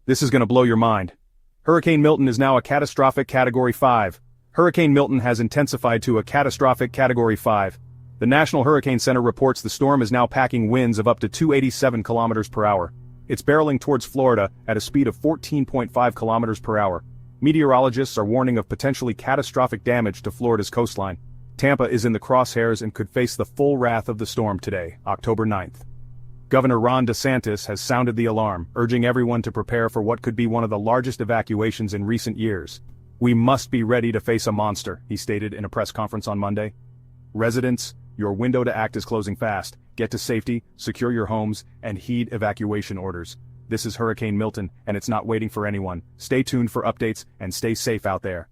This is going to blow your mind. Hurricane Milton is now a catastrophic Category 5. Hurricane Milton has intensified to a catastrophic Category 5. The National Hurricane Center reports the storm is now packing winds of up to 287 kilometers per hour. It's barreling towards Florida at a speed of 14.5 kilometers per hour. Meteorologists are warning of potentially catastrophic damage to Florida's coastline. Tampa is in the crosshairs and could face the full wrath of the storm today, October 9th. Governor Ron DeSantis has sounded the alarm, urging everyone to prepare for what could be one of the largest evacuations in recent years. "We must be ready to face a monster," he stated in a press conference on Monday. Residents, your window to act is closing fast. Get to safety, secure your homes, and heed evacuation orders. This is Hurricane Milton, and it's not waiting for anyone. Stay tuned for updates and stay safe out there.